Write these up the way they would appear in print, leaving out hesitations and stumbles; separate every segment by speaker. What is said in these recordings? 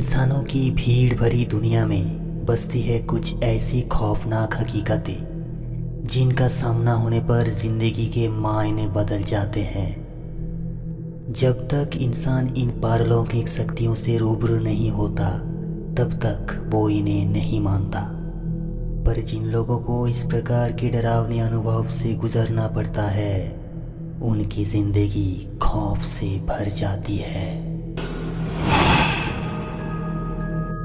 Speaker 1: इंसानों की भीड़ भरी दुनिया में बसती है कुछ ऐसी खौफनाक हकीकतें जिनका सामना होने पर जिंदगी के मायने बदल जाते हैं। जब तक इंसान इन पारलौकिक शक्तियों से रूबरू नहीं होता तब तक वो इन्हें नहीं मानता। पर जिन लोगों को इस प्रकार के डरावने अनुभव से गुजरना पड़ता है उनकी जिंदगी खौफ से भर जाती है।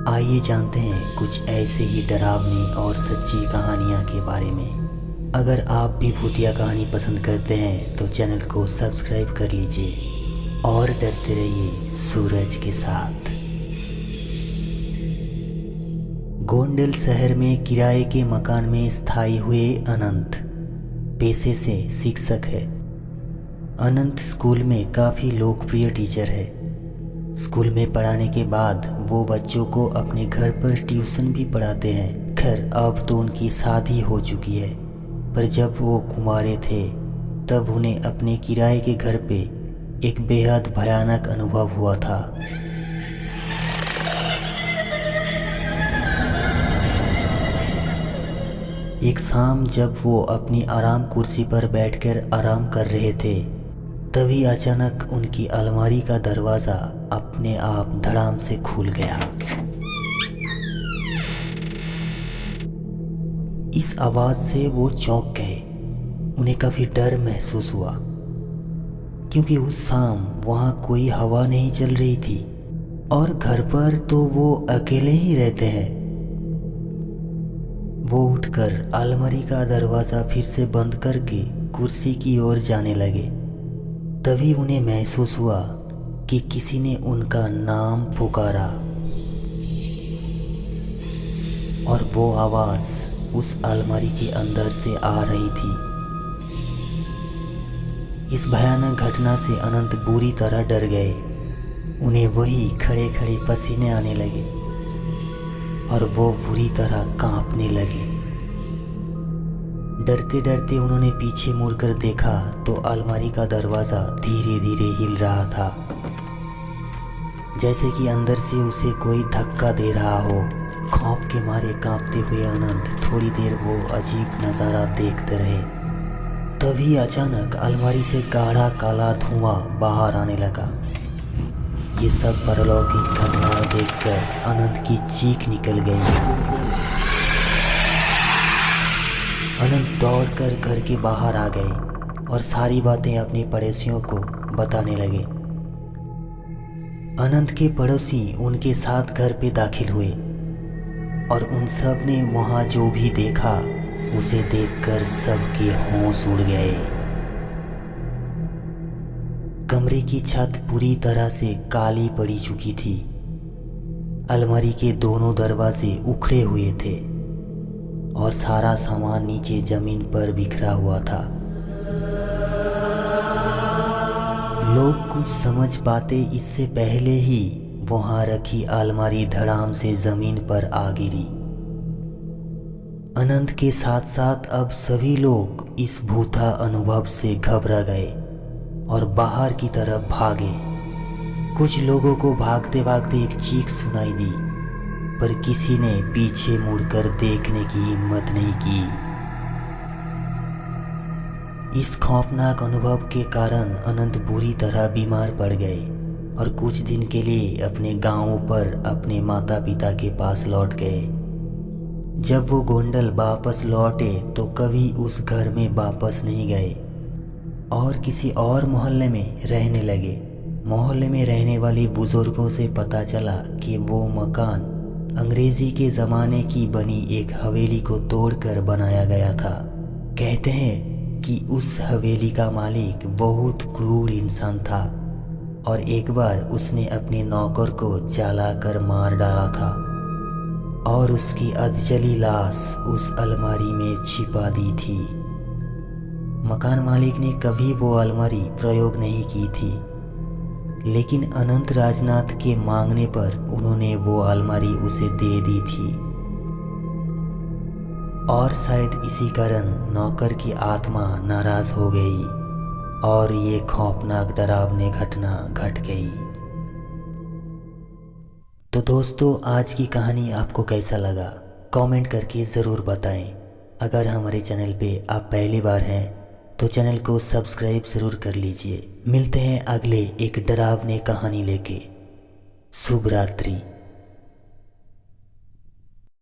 Speaker 1: आइए जानते हैं कुछ ऐसे ही डरावनी और सच्ची कहानियाँ के बारे में। अगर आप भी भूतिया कहानी पसंद करते हैं तो चैनल को सब्सक्राइब कर लीजिए और डरते रहिए सूरज के साथ। गोंडल शहर में किराए के मकान में स्थायी हुए अनंत पेशे से शिक्षक है। अनंत स्कूल में काफ़ी लोकप्रिय टीचर है। स्कूल में पढ़ाने के बाद वो बच्चों को अपने घर पर ट्यूशन भी पढ़ाते हैं। खैर अब तो उनकी शादी हो चुकी है, पर जब वो कुंवारे थे तब उन्हें अपने किराए के घर पे एक बेहद भयानक अनुभव हुआ था। एक शाम जब वो अपनी आराम कुर्सी पर बैठकर आराम कर रहे थे तभी अचानक उनकी अलमारी का दरवाज़ा अपने आप धड़ाम से खुल गया। इस आवाज़ से वो चौंक गए। उन्हें काफ़ी डर महसूस हुआ क्योंकि उस शाम वहाँ कोई हवा नहीं चल रही थी और घर पर तो वो अकेले ही रहते हैं। वो उठकर अलमारी का दरवाज़ा फिर से बंद करके कुर्सी की ओर जाने लगे। तभी उन्हें महसूस हुआ कि किसी ने उनका नाम पुकारा और वो आवाज़ उस अलमारी के अंदर से आ रही थी। इस भयानक घटना से अनंत बुरी तरह डर गए। उन्हें वही खड़े खड़े पसीने आने लगे और वो बुरी तरह कांपने लगे। डरते डरते उन्होंने पीछे मुड़कर देखा तो अलमारी का दरवाज़ा धीरे धीरे हिल रहा था, जैसे कि अंदर से उसे कोई धक्का दे रहा हो। खौफ के मारे कांपते हुए अनंत थोड़ी देर वो अजीब नज़ारा देखते रहे। तभी अचानक अलमारी से गाढ़ा काला धुआं बाहर आने लगा। ये सब परलौकिक घटनाएं देखकर अनंत की चीख निकल गई। अनंत दौड़कर घर के बाहर आ गए और सारी बातें अपने पड़ोसियों को बताने लगे। अनंत के पड़ोसी उनके साथ घर पे दाखिल हुए और उन सब ने वहाँ जो भी देखा उसे देखकर सबके होश उड़ गए। कमरे की छत पूरी तरह से काली पड़ी चुकी थी। अलमारी के दोनों दरवाजे उखड़े हुए थे और सारा सामान नीचे जमीन पर बिखरा हुआ था। लोग कुछ समझ पाते इससे पहले ही वहां रखी अलमारी धड़ाम से जमीन पर आ गिरी। अनंत के साथ साथ अब सभी लोग इस भूता अनुभव से घबरा गए और बाहर की तरफ भागे। कुछ लोगों को भागते भागते एक चीख सुनाई दी, पर किसी ने पीछे मुड़कर देखने की हिम्मत नहीं की। इस खौफनाक अनुभव के कारण अनंत बुरी तरह बीमार पड़ गए और कुछ दिन के लिए अपने गांव पर अपने माता पिता के पास लौट गए। जब वो गोंडल वापस लौटे तो कभी उस घर में वापस नहीं गए और किसी और मोहल्ले में रहने लगे। मोहल्ले में रहने वाले बुजुर्गों से पता चला कि वो मकान अंग्रेजी के ज़माने की बनी एक हवेली को तोड़कर बनाया गया था। कहते हैं कि उस हवेली का मालिक बहुत क्रूर इंसान था और एक बार उसने अपने नौकर को जलाकर मार डाला था और उसकी अधजली लाश उस अलमारी में छिपा दी थी। मकान मालिक ने कभी वो अलमारी प्रयोग नहीं की थी, लेकिन अनंत राजनाथ के मांगने पर उन्होंने वो अलमारी उसे दे दी थी और शायद इसी कारण नौकर की आत्मा नाराज हो गई और ये खौफनाक डरावनी घटना घट गई। तो दोस्तों, आज की कहानी आपको कैसा लगा कमेंट करके ज़रूर बताएं। अगर हमारे चैनल पे आप पहली बार हैं तो चैनल को सब्सक्राइब ज़रूर कर लीजिए। मिलते हैं अगले एक डरावने कहानी लेके। शुभ रात्रि।